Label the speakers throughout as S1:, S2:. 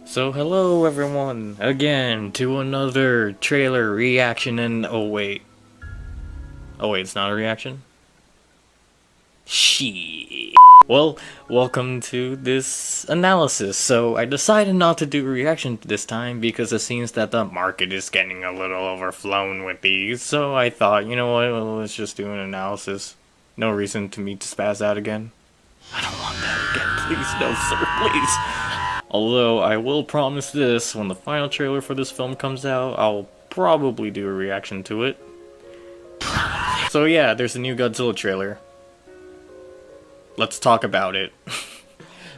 S1: So hello everyone, again, to another trailer reaction and oh wait, it's not a reaction? Shit. Well, welcome to this analysis. So I decided not to do a reaction this time because it seems that the market is getting a little overflown with these. So I thought, you know what, well, let's just do an analysis. No reason to me to spaz out again. I don't want that again, please, no sir, please. Although I will promise this, when the final trailer for this film comes out, I'll probably do a reaction to it. So yeah, there's a new Godzilla trailer. Let's talk about it.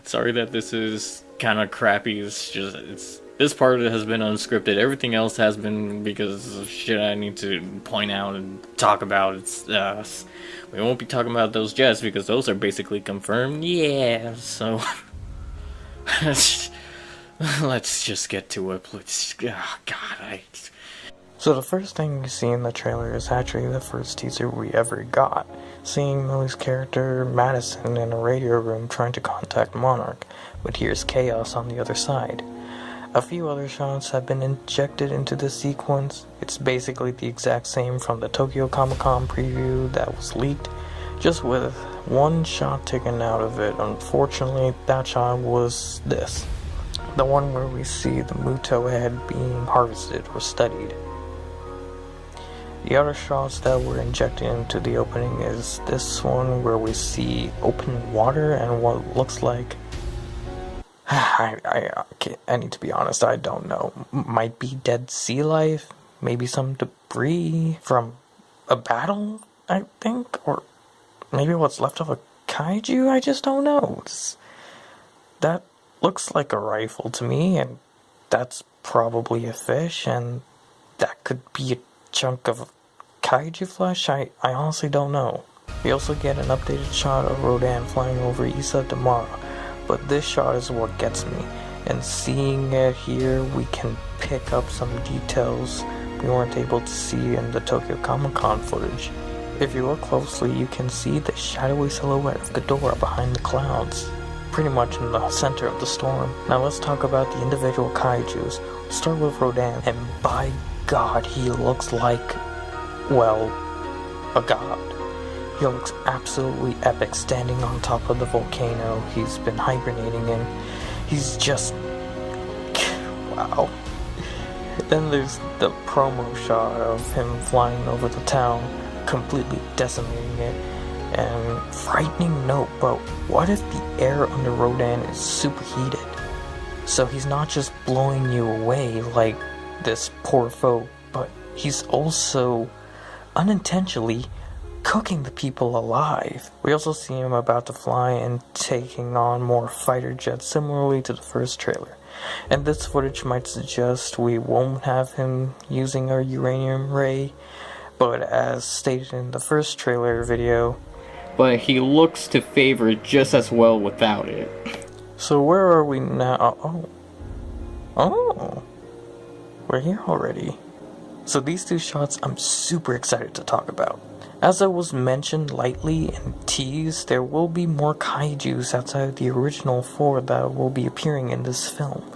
S1: Sorry that this is kind of crappy. This part of it has been unscripted. Everything else has been because of shit I need to point out and talk about. We won't be talking about those jets because those are basically confirmed. Yeah, so let's just get to it, please. Oh, God,
S2: So the first thing you see in the trailer is actually the first teaser we ever got, seeing Millie's character Madison in a radio room trying to contact Monarch, but here's chaos on the other side. A few other shots have been injected into this sequence. It's basically the exact same from the Tokyo Comic-Con preview that was leaked, just with one shot taken out of it. Unfortunately, that shot was this. The one where we see the Muto head being harvested or studied. The other shots that were injected into the opening is this one where we see open water and what looks like... I need to be honest, I don't know. Might be dead sea life? Maybe some debris from a battle, I think? Or maybe what's left of a kaiju? I just don't know. That looks like a rifle to me, and that's probably a fish, and that could be a chunk of kaiju flesh. I honestly don't know. We also get an updated shot of Rodan flying over Issa Damara, but this shot is what gets me, and seeing it here we can pick up some details we weren't able to see in the Tokyo Comic-Con footage. If you look closely, you can see the shadowy silhouette of Ghidorah behind the clouds, pretty much in the center of the storm. Now let's talk about the individual kaijus. Let's start with Rodan, and by God, he looks like, well, a god. He looks absolutely epic standing on top of the volcano he's been hibernating in. He's just... wow. Then there's the promo shot of him flying over the town, completely decimating it. And frightening note, but what if the air under Rodan is superheated? So he's not just blowing you away like this poor foe, but he's also unintentionally cooking the people alive. We also see him about to fly and taking on more fighter jets similarly to the first trailer. And this footage might suggest we won't have him using our uranium ray, but as stated in the first trailer video,
S1: but he looks to favor it just as well without it.
S2: So where are we now? Oh, we're here already. So these two shots I'm super excited to talk about. As I was mentioned lightly and teased, there will be more kaijus outside the original 4 that will be appearing in this film.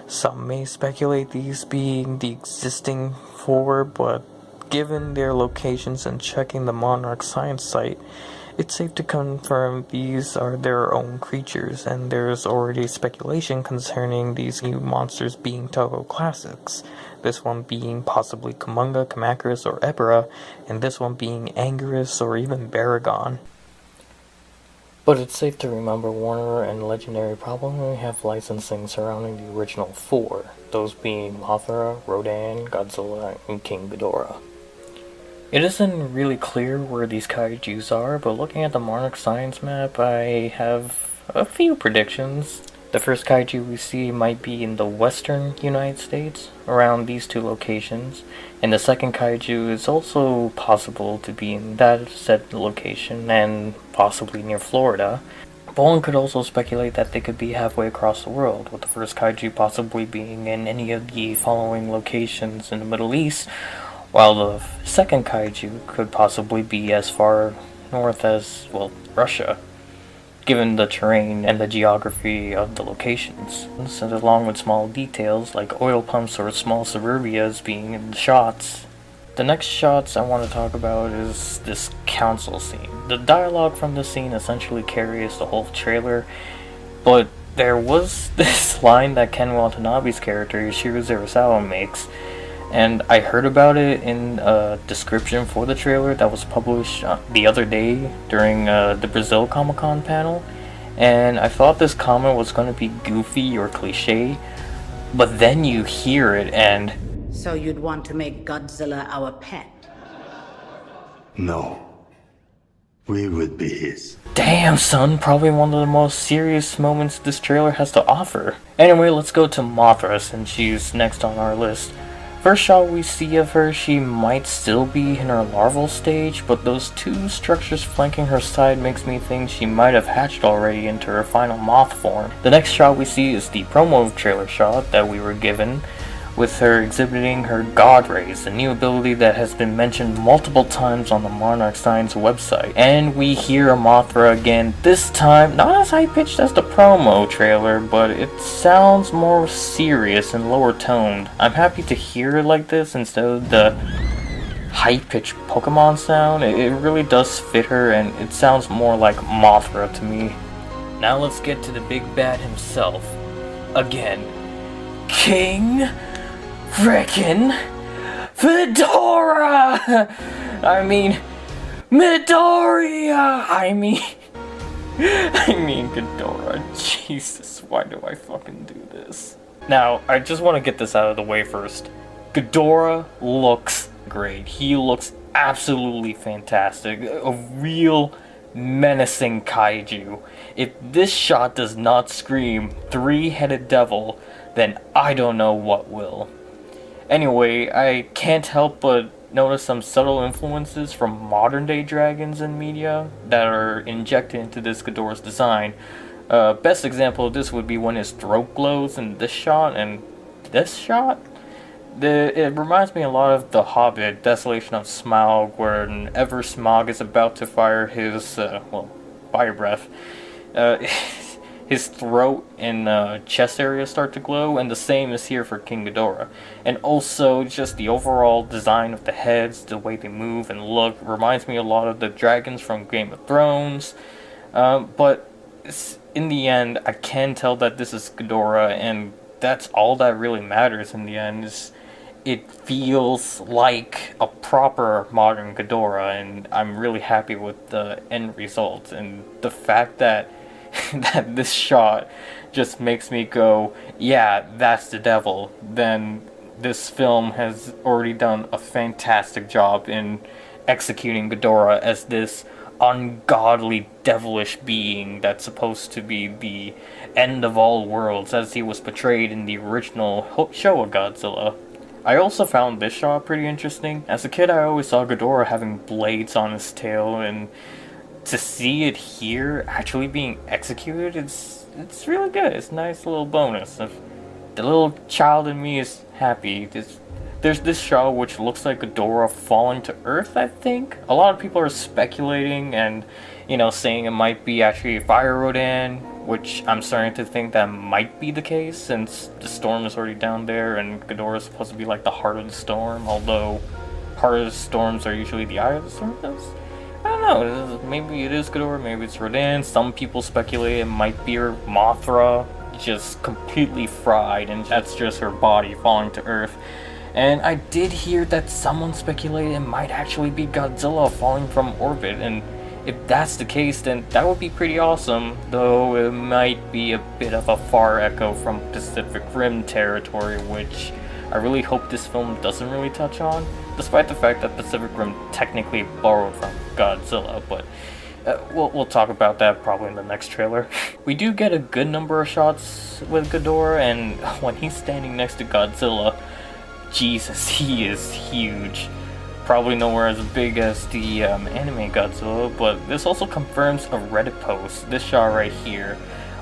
S2: Some may speculate these being the existing 4, but given their locations and checking the Monarch science site, it's safe to confirm these are their own creatures, and there's already speculation concerning these new monsters being Toho classics. This one being possibly Kumonga, Kamacuras, or Ebera, and this one being Anguirus or even Baragon. But it's safe to remember Warner and Legendary probably have licensing surrounding the original 4, those being Mothra, Rodan, Godzilla, and King Ghidorah. It isn't really clear where these kaijus are, but looking at the Monarch science map, I have a few predictions. The first kaiju we see might be in the western United States, around these two locations, and the second kaiju is also possible to be in that said location, and possibly near Florida. But one could also speculate that they could be halfway across the world, with the first kaiju possibly being in any of the following locations in the Middle East, while the second kaiju could possibly be as far north as, well, Russia.
S1: given the terrain and the geography of the locations. So along with small details like oil pumps or small suburbias being in the shots. The next shots I want to talk about is this council scene. The dialogue from this scene essentially carries the whole trailer, but there was this line that Ken Watanabe's character, Yoshiro Zerasawa, makes, and I heard about it in a description for the trailer that was published the other day during the Brazil Comic-Con panel, and I thought this comment was going to be goofy or cliche, but then you hear it and...
S3: So you'd want to make Godzilla our pet?
S4: No. We would be his.
S1: Damn, son, probably one of the most serious moments this trailer has to offer. Anyway, let's go to Mothra, since she's next on our list. First shot we see of her, she might still be in her larval stage, but those two structures flanking her side makes me think she might have hatched already into her final moth form. The next shot we see is the promo trailer shot that we were given, with her exhibiting her God Rays, a new ability that has been mentioned multiple times on the Monarch Science website. And we hear Mothra again, this time not as high-pitched as the promo trailer, but it sounds more serious and lower toned. I'm happy to hear it like this instead of the high-pitched Pokemon sound. It really does fit her, and it sounds more like Mothra to me. Now let's get to the big bad himself. Again. King Frickin' Fedora! I mean, Midoriya! I mean Ghidorah. Jesus, why do I fucking do this? Now, I just want to get this out of the way first. Ghidorah looks great. He looks absolutely fantastic. A real menacing kaiju. If this shot does not scream three-headed devil, then I don't know what will. Anyway, I can't help but notice some subtle influences from modern day dragons in media that are injected into this Ghidorah's design. Best example of this would be when his throat glows in this shot and this shot. It reminds me a lot of The Hobbit, Desolation of Smaug, whenever Smaug is about to fire his, fire breath. His throat and chest area start to glow, and the same is here for King Ghidorah. And also, just the overall design of the heads, the way they move and look, reminds me a lot of the dragons from Game of Thrones. But in the end, I can tell that this is Ghidorah, and that's all that really matters in the end. Is it feels like a proper modern Ghidorah, and I'm really happy with the end result. And the fact that that this shot just makes me go, yeah, that's the devil, then this film has already done a fantastic job in executing Ghidorah as this ungodly, devilish being that's supposed to be the end of all worlds as he was portrayed in the original show of Godzilla. I also found this shot pretty interesting. As a kid, I always saw Ghidorah having blades on his tail, and to see it here actually being executed, it's really good. It's a nice little bonus. The little child in me is happy. There's this shot which looks like Ghidorah falling to Earth, I think. A lot of people are speculating and, saying it might be actually Fire Rodan, which I'm starting to think that might be the case since the storm is already down there and Ghidorah is supposed to be like the heart of the storm, although heart of the storms are usually the eye of the storm. I don't know, maybe it is Ghidorah, maybe it's Rodan. Some people speculate it might be her Mothra, just completely fried, and that's just her body falling to Earth. And I did hear that someone speculated it might actually be Godzilla falling from orbit, and if that's the case, then that would be pretty awesome, though it might be a bit of a far echo from Pacific Rim territory, which I really hope this film doesn't really touch on, despite the fact that Pacific Rim technically borrowed from Godzilla, but we'll talk about that probably in the next trailer. We do get a good number of shots with Ghidorah, and when he's standing next to Godzilla, Jesus, he is huge. Probably nowhere as big as the anime Godzilla, but this also confirms a Reddit post, this shot right here,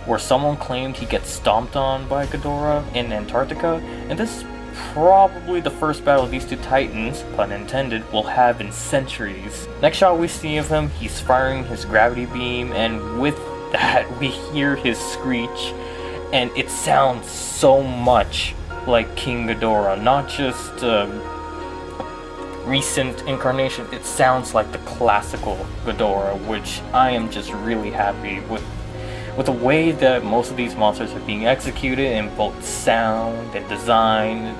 S1: where someone claimed he gets stomped on by Ghidorah in Antarctica, and this is probably the first battle these two titans, pun intended, will have in centuries. Next shot we see of him, he's firing his gravity beam, and with that we hear his screech, and it sounds so much like King Ghidorah, not just recent incarnation. It sounds like the classical Ghidorah, which I am just really happy with the way that most of these monsters are being executed in both sound and design.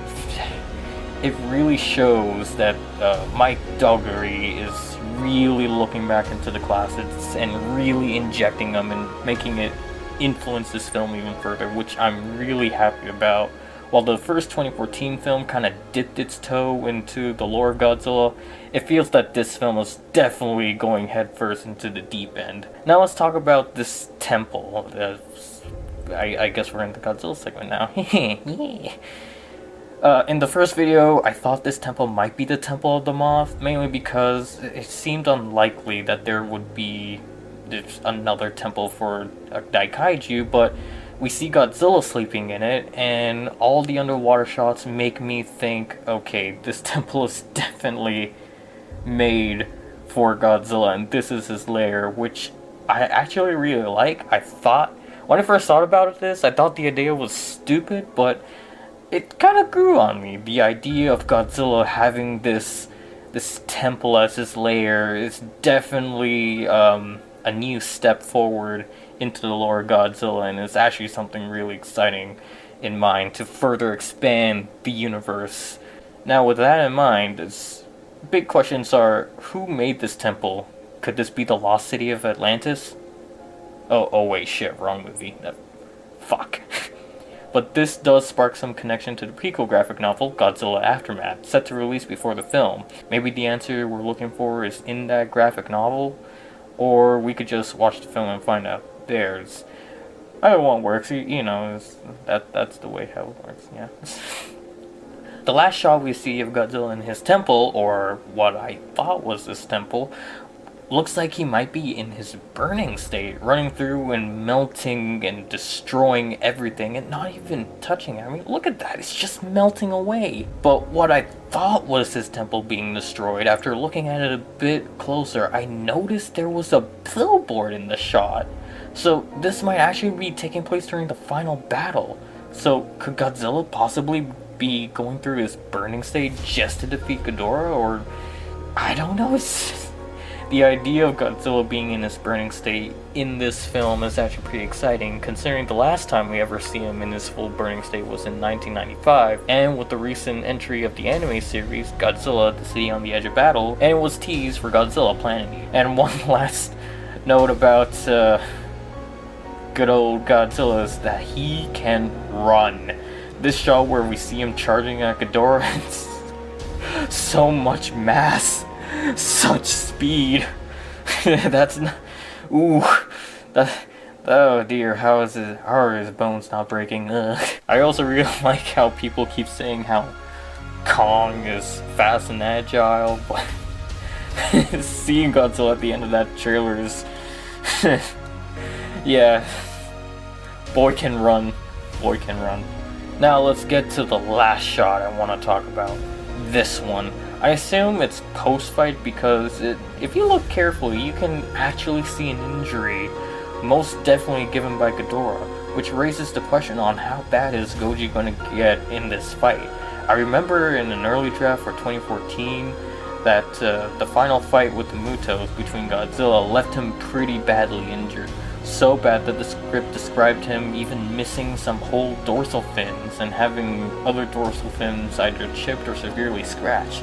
S1: It really shows that Mike Dougherty is really looking back into the classics and really injecting them and making it influence this film even further, which I'm really happy about. While the first 2014 film kind of dipped its toe into the lore of Godzilla, it feels that this film is definitely going headfirst into the deep end. Now let's talk about this temple. I guess we're in the Godzilla segment now. In the first video, I thought this temple might be the Temple of the Moth, mainly because it seemed unlikely that there would be another temple for a Daikaiju, but we see Godzilla sleeping in it, and all the underwater shots make me think, okay, this temple is definitely made for Godzilla, and this is his lair, which I actually really like. When I first thought about this, I thought the idea was stupid, but it kind of grew on me. The idea of Godzilla having this temple as his lair is definitely a new step forward into the lore of Godzilla, and it's actually something really exciting in mind to further expand the universe. Now, with that in mind, big questions are, who made this temple? Could this be the lost city of Atlantis? Oh wait, shit, wrong movie. Fuck. But this does spark some connection to the prequel graphic novel, Godzilla Aftermath, set to release before the film. Maybe the answer we're looking for is in that graphic novel, or we could just watch the film and find out. Either one works, that's the way how it works, yeah. The last shot we see of Godzilla in his temple, or what I thought was this temple, looks like he might be in his burning state, running through and melting and destroying everything and not even touching it. I mean, look at that, it's just melting away. But what I thought was his temple being destroyed, after looking at it a bit closer, I noticed there was a billboard in the shot. So this might actually be taking place during the final battle. So could Godzilla possibly be going through his burning state just to defeat Ghidorah? Or I don't know. The idea of Godzilla being in his burning state in this film is actually pretty exciting, considering the last time we ever see him in his full burning state was in 1995, and with the recent entry of the anime series, Godzilla, the City on the Edge of Battle, and it was teased for Godzilla Planet Eater. And one last note about good old Godzilla is that he can run. This shot where we see him charging at Ghidorah, it's so much mass, such speed. That's not. Ooh. Oh dear, how are his bones not breaking? Ugh. I also really like how people keep saying how Kong is fast and agile, but seeing Godzilla at the end of that trailer is. Yeah. Boy can run. Boy can run. Now let's get to the last shot I want to talk about. This one. I assume it's post-fight because if you look carefully, you can actually see an injury, most definitely given by Ghidorah, which raises the question on how bad is Goji going to get in this fight. I remember in an early draft for 2014 that the final fight with the Mutos between Godzilla left him pretty badly injured. So bad that the script described him even missing some whole dorsal fins and having other dorsal fins either chipped or severely scratched.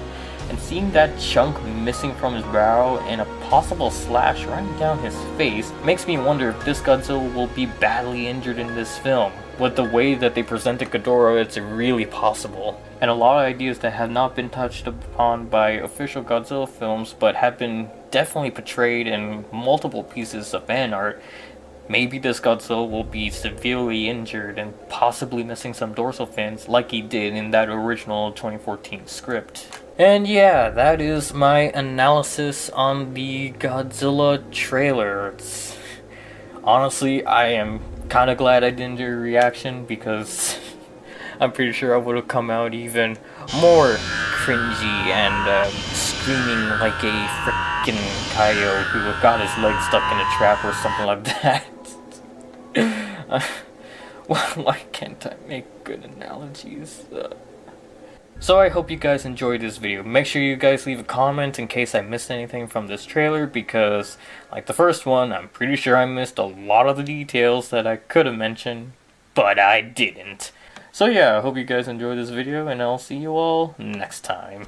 S1: And seeing that chunk missing from his brow and a possible slash running down his face makes me wonder if this Godzilla will be badly injured in this film. With the way that they presented Ghidorah, it's really possible. And a lot of ideas that have not been touched upon by official Godzilla films but have been definitely portrayed in multiple pieces of fan art. Maybe this Godzilla will be severely injured and possibly missing some dorsal fins like he did in that original 2014 script. And yeah, that is my analysis on the Godzilla trailer. Honestly, I am kind of glad I didn't do a reaction because I'm pretty sure I would have come out even more cringy and screaming like a frickin' coyote who got his leg stuck in a trap or something like that. Why can't I make good analogies? So I hope you guys enjoyed this video. Make sure you guys leave a comment in case I missed anything from this trailer, because like the first one, I'm pretty sure I missed a lot of the details that I could have mentioned, but I didn't. So yeah, I hope you guys enjoyed this video, and I'll see you all next time.